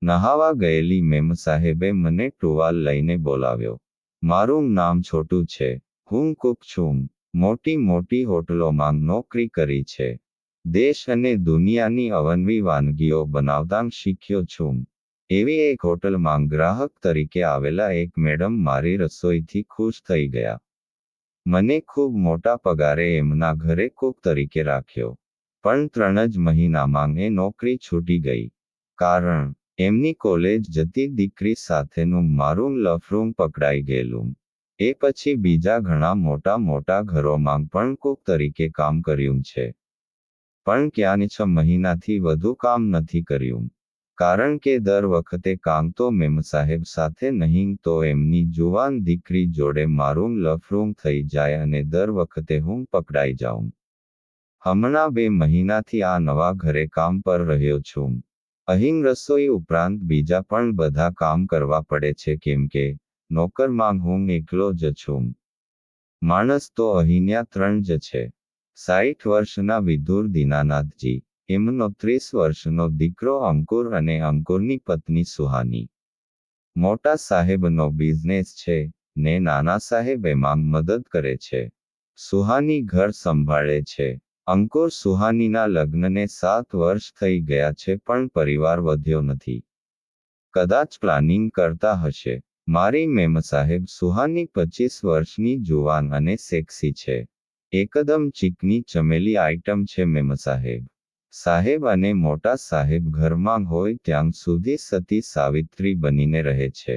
નહાવા ગયેલી મેમ સાહેબે મને ટુવાલ લઈને બોલાવ્યો. મારું નામ છોટું છે. હું કુક છું. મોટી મોટી હોટલોમાં નોકરી કરી છે. દેશ અને દુનિયાની અવનવી વાનગીઓ બનાવતા શીખ્યો છું. એવી એક હોટલમાં ગ્રાહક તરીકે આવેલા એક મેડમ મારી રસોઈથી ખુશ થઈ ગયા. મને ખૂબ મોટા પગારે એમના ઘરે કુક તરીકે રાખ્યો. પણ 3 જ મહિનામાં એ નોકરી છૂટી ગઈ. કારણ, એમની કોલેજ જતી દીકરી સાથેનું મારું લફરું પકડાઈ ગયેલું. એ પછી બીજા ઘણા મોટા મોટા ઘરોમાં પણ કુક તરીકે કામ કર્યું છે. પણ ક્યાંય 6 મહિનાથી વધુ કામ નથી કર્યું. કારણ કે દર વખતે કામ તો મેમ સાહેબ સાથે નહીં તો એમની જુવાન દીકરી જોડે મારું લફરું થઈ જાય અને દર વખતે હું પકડાઈ જાઉં. હમણાં 2 મહિનાથી આ નવા ઘરે કામ પર રહ્યો છું. અહીં રસોઈ ઉપરાંત બીજા પણ બધા કામ કરવા પડે છે કેમ કે નોકરમાં હું એકલો જ છું. માણસ તો અહીંયા 3 જ છે. 60 વર્ષના વિધુર દીનાનાથજી, એમનો 30 વર્ષનો દીકરો અંકુર અને અંકુરની પત્ની સુહાની. મોટા સાહેબનો બિઝનેસ છે, ને નાના સાહેબ એમાં મદદ કરે છે. સુહાની ઘર સંભાળે છે. અંકુર સુહાનીના લગ્નને 7 વર્ષ થઈ ગયા છે પણ પરિવાર વધ્યો નથી. કદાચ પ્લાનિંગ કરતા હશે. મારી મેમ સાહેબ સુહાની 25 વર્ષની જુવાન અને સેક્સી છે. એકદમ ચીકની ચમેલી આઇટમ છે મેમ સાહેબ. સાહેબ અને મોટા સાહેબ ઘરમાં હોય ત્યાં સુધી સતી સાવિત્રી બનીને રહે છે.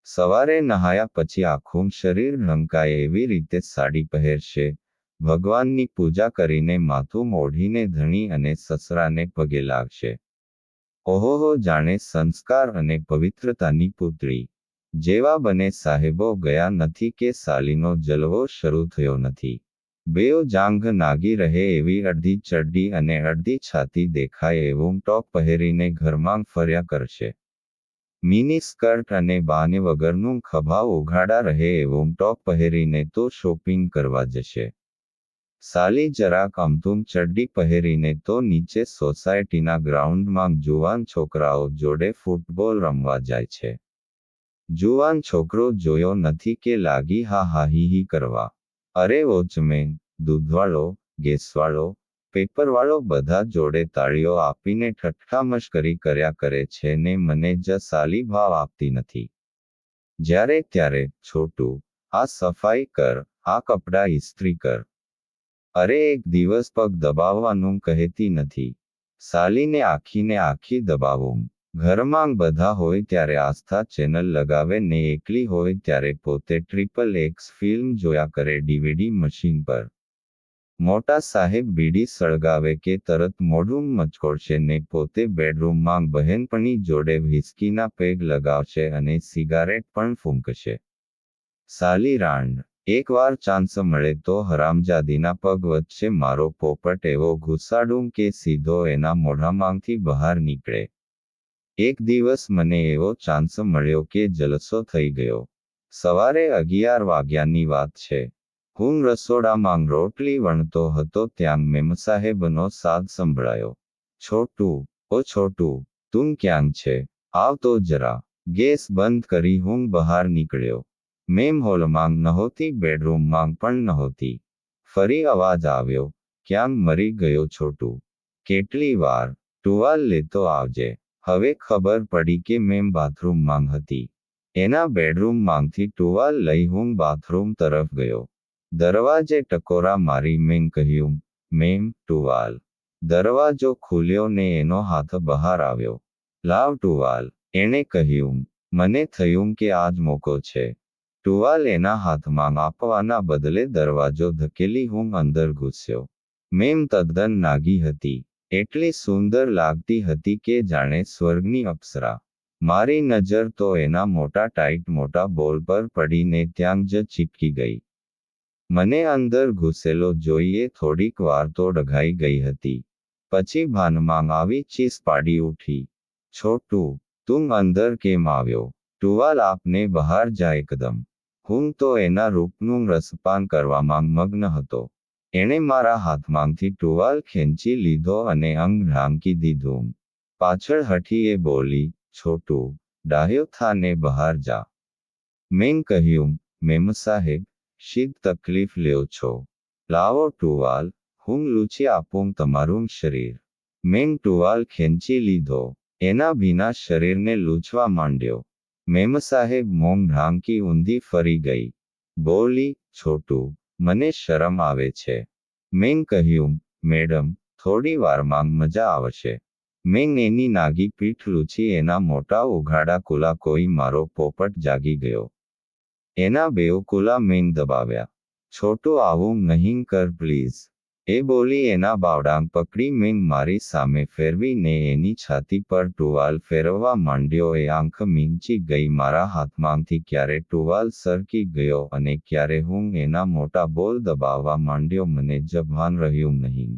સવારે નહાયા પછી આખું શરીર ઢંકાય એવી રીતે સાડી પહેરશે. ભગવાનની પૂજા કરીને માથું ઓઢીને ધણી અને સસરાને પગે લાગશે. ઓહોહો, જાણે સંસ્કાર અને પવિત્રતાની પુત્રી. જેવા બને સાહેબો ગયા નથી કે સાલીનો જલવો શરૂ થયો નથી. બેઉ જાંઘ નાગી રહે એવી અડધી ચડ્ડી અને અડધી છાતી દેખાય એવું ટોપ પહેરીને ઘરમાં ફર્યા કરશે. મિની સ્કર્ટ અને બાને વગરનું ખભા ઉઘાડા રહે એવું ટોપ પહેરીને તો શોપિંગ કરવા જશે. સાલી જરાક અમથું ચડ્ડી પહેરીને તો નીચે સોસાયટીના ગ્રાઉન્ડમાં જુવાન છોકરાઓ જોડે ફૂટબોલ રમવા જાય છે. જુવાન છોકરો જોયો નથી કે લાગી હા હા હી હી કરવા. અરે વોચમેન, દૂધવાળો, ગેસવાળો, પેપરવાળો બધા જોડે તાળીઓ આપીને ઠઠ્ઠા મશ્કરી કર્યા કરે છે ને મને જ સાલી ભાવ આપતી નથી. જ્યારે ત્યારે, છોટું, આ સફાઈ કર, આ કપડાં ઇસ્ત્રી કર. અરે એક દિવસ પગ દબાવવાનું કહેતી નથી. સાલીને આખીને આખી દબાવું. ઘરમાં બધા હોય ત્યારે આસ્થા ચેનલ લગાવે ને એકલી હોય ત્યારે પોતે XXX ફિલ્મ જોયા કરે DVD મશીન પર. મોટા સાહેબ બીડી સળગાવે કે તરત મોઢું મચકોડશે ને પોતે બેડરૂમમાં બહેનપણી જોડે વ્હિસ્કીના પેગ લગાવશે અને સિગારેટ પણ ફૂંકશે. સાલી રાંડ. એકવાર ચાન્સ મળે તો હરામજાદીના પગ વચ્ચે મારો પોપટ એવો ઘુસાડું કે સીધો એના મોઢામાંથી બહાર નીકળે. એક દિવસ મને એવો ચાન્સ મળ્યો કે જલસો થઈ ગયો. સવારે 11 વાગ્યાની વાત છે. હું રસોડામાં રોટલી વણતો હતો ત્યાં મેમ સાહેબનો સાદ સંભળાયો. છોટું, ઓ છોટું, તું ક્યાં છે? આવ તો જરા. ગેસ બંધ કરી હું બહાર નીકળ્યો. મેમ હોલમાં નહોતી, બેડરૂમમાં પણ નહોતી. ફરી અવાજ આવ્યો, ક્યાં મરી ગયો છોટું? કેટલી વાર? ટુવાલ લેતો આવજે. હવે ખબર પડી કે મેમ બાથરૂમમાં હતી. એના બેડરૂમમાંથી ટુવાલ લઈ હું બાથરૂમ તરફ ગયો. દરવાજે ટકોરા મારી મેં કહ્યું, મેમ, ટુવાલ. દરવાજો ખુલ્યો ને એનો હાથ બહાર આવ્યો. લાવ ટુવાલ, એણે કહ્યું. મને થયું કે આજ મોકો છે. ટુવાલ એના હાથમાં આપવાના બદલે દરવાજો ધકેલી હું અંદર ઘૂસ્યો. મેમ તદ્દન નાગી હતી. એટલી સુંદર લાગતી હતી કે જાણે સ્વર્ગની અપ્સરા. મારી નજર તો એના મોટા ટાઈટ મોટા બોલ પર પડીને ત્યાં જ ચીપકી ગઈ. મને અંદર ઘૂસેલો જોઈએ થોડીક વાર તો ડઘાઈ ગઈ હતી. પછી ભાનમાં આવી ચીસ પાડી ઉઠી. છોટું, તું અંદર કેમ આવ્યો? ટુવાલ આપને બહાર જા એકદમ. હું તો એના રૂપનું રસપાન કરવામાં મગ્ન હતો. એણે મારા હાથમાંથી ટુવાલ ખેંચી લીધો અને અંગ ઢાંકી દીધું. પાછળ હઠીએ બોલી, છોટું, ડાહ્યો થા ને બહાર જા. મેં કહ્યું, મેમ સાહેબ, શી તકલીફ લ્યો છો? લાવો ટુવાલ, હું લૂછી આપું તમારું શરીર. મેં ટુવાલ ખેંચી લીધો. એના ભીના શરીરને લૂછવા માંડ્યો. મેમ સાહેબ મોં ઢાંકી ઊંધી ફરી ગઈ. બોલી, છોટું, મને શરમ આવે છે. મેં કહ્યું, મેડમ, થોડી વારમાં મજા આવશે. મેં એની નાગી પીઠ લૂછી એના મોટા ઉઘાડા કુલા કોઈ મારો પોપટ જાગી ગયો. એના બેઉ કુલા મેં દબાવ્યા. છોટું આવું નહીં કર પ્લીઝ. એ બોલી એના બાવડાં પકડી મેં મારી સામે ફેરવીને એની છાતી પર ટુવાલ ફેરવવા માંડ્યો. એ આંખ મીંચી ગઈ. મારા હાથમાંથી ક્યારે ટુવાલ સરકી ગયો અને ક્યારે હું એના મોટા બોલ દબાવવા માંડ્યો મને જ ભાન રહ્યું નહીં.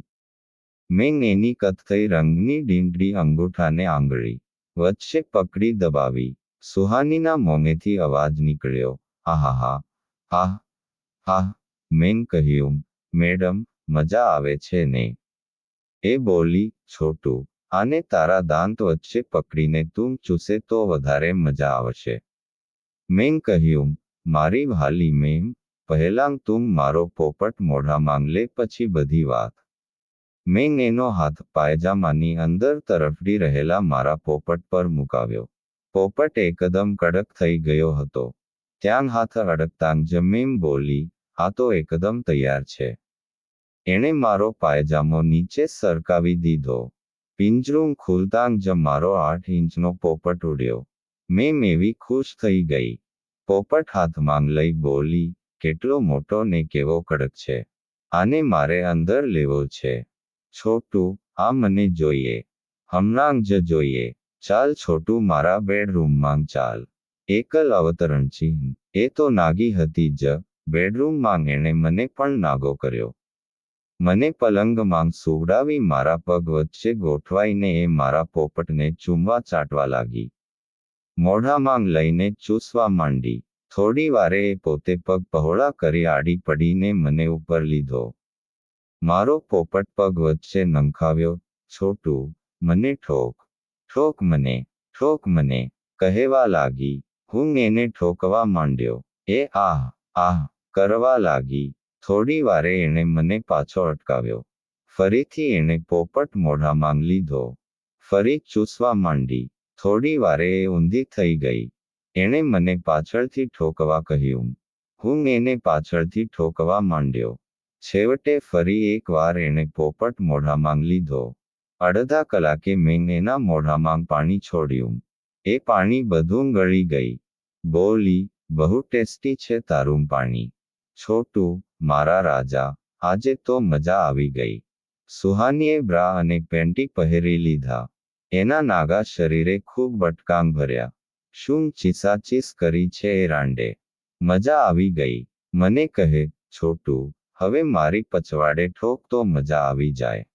મેં એની કથ્થઈ રંગની ડીંડડી અંગૂઠાને આંગળી વચ્ચે પકડી દબાવી. સુહાનીના મોંએથી અવાજ નીકળ્યો, આહાહા, આહ, આહ. મેં કહ્યું, મેડમ, મજા આવે છે ને? એ બોલી, છોટું, આને તારા દાંત વચ્ચે પકડીને તું ચૂસે તો વધારે મજા આવશે. મેં કહ્યું, મારી ભાલી મેમ, પહેલાં તું મારો પોપટ મોઢામાં લે પછી બધી વાત. મેં એનો હાથ પાયજામાની અંદર તરફડી રહેલા મારા પોપટ પર મુકાવ્યો. પોપટ એકદમ કડક થઈ ગયો હતો. ત્યાં હાથ અડકતાં જ મેમ બોલી, આ તો એકદમ તૈયાર છે. એણે મારો પાયજામો નીચે સરકાવી દીધો. પિંજરું ખુલતાં જ મારો 8 ઇંચનો પોપટ ઉડ્યો. મેમ એવી ખુશ થઈ ગઈ. પોપટ હાથમાં લઈ બોલી, કેટલો મોટો ને કેવો કડક છે. આને મારે અંદર લેવો છે. છોટું, આ મને જોઈએ. હમણાં જ જોઈએ. ચાલ છોટું મારા બેડરૂમમાં ચાલ. એકલ અવતરણ ચિહ્ન. એ તો નાગી હતી જ. બેડરૂમમાં એણે મને પણ નાગો કર્યો. મને પલંગમાં સુવડાવી મારા પગ વચ્ચે ગોઠવાઈને એ મારા પોપટને ચૂમવા ચાટવા લાગી. મોઢામાં લઈને ચૂસવા માંડી. થોડી વારે એ પોતે પગ પહોળા કરી આડી પડીને મને ઉપર લીધો. મારો પોપટ પગ વચ્ચે નંખાવ્યો. છોટું, મને ઠોક, ઠોક મને, ઠોક મને, કહેવા લાગી. હું એને ઠોકવા માંડ્યો. એ આહ, આહ કરવા લાગી. થોડી વારે એણે મને પાછો અટકાવ્યો. ફરીથી એણે પોપટ મોઢામાં લીધો. ફરી ચૂસવા માંડી. થોડી વારે એ ઊંધી થઈ ગઈ. એણે મને પાછળથી ઠોકવા કહ્યું. હું એને પાછળથી ઠોકવા માંડ્યો. છેવટે ફરી એકવાર એણે પોપટ મોઢામાં લીધો. અડધા કલાકે મેં એના મોઢામાં પાણી છોડ્યું. એ પાણી બધું ગળી ગઈ. બોલી, બહુ ટેસ્ટી છે તારું પાણી. છોટું, મારા રાજા, આજે તો મજા આવી ગઈ. સુહાનીએ બ્રા અને પેન્ટી પહેરી લીધા. એના નાગા શરીરે ખૂબ બટકાં ભર્યા. શું ચીસાચીસ કરી છે એ રાંડે. મજા આવી ગઈ. મને કહે, છોટું, હવે મારી પછવાડે ઠોક તો મજા આવી જાય.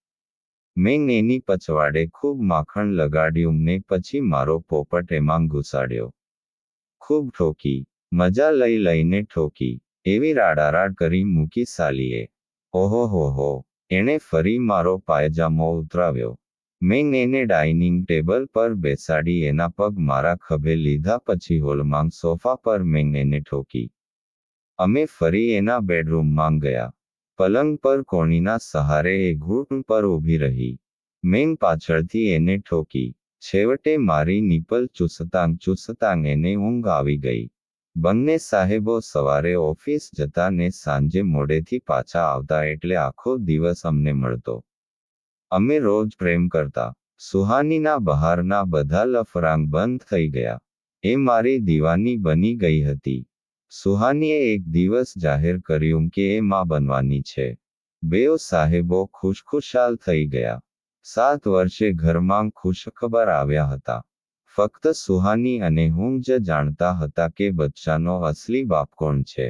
મેં એની પછવાડે ખૂબ માખણ લગાડ્યું ને પછી મારો પોપટ એમાં ઘુસાડ્યો. ખૂબ ઠોકી. મજા લઈ લઈને ઠોકી. એવી રાડારાડ કરી મૂકી સાલીએ. ઓહોહોહો. એણે ફરી મારો પાયજામો ઉતરાવ્યો. મેં એને ડાઇનિંગ ટેબલ પર બેસાડી એના પગ મારા ખભે લીધા પછી હોલમાં સોફા પર મેં એને ઠોકી. અમે ફરી એના બેડરૂમમાં ગયા. પલંગ પર કોણીના સહારે એ ઘૂંટણ પર ઊભી રહી. મેં પાછળથી એને ઠોકી. છેવટે મારી નિપલ ચૂસતાં એને ઊંઘ આવી ગઈ. બંને સાહેબો સવારે ઓફિસ જતા ને સાંજે મોડેથી પાછા આવતા એટલે આખો દિવસ અમને મળતો. અમે રોજ પ્રેમ કરતા. સુહાનીના બહારના બધા લફરાંગ બંધ થઈ ગયા. એ મારી દીવાની બની ગઈ હતી. સુહાનીએ એક દિવસ જાહેર કર્યું કે એ માં બનવાની છે. બેઉ સાહેબો ખુશખુશાલ થઈ ગયા. 7 વર્ષે ઘરમાં ખુશખબર આવ્યા હતા. ફક્ત સુહાની અને હું જ જાણતા હતા કે બચ્ચાનો અસલી બાપ કોણ છે.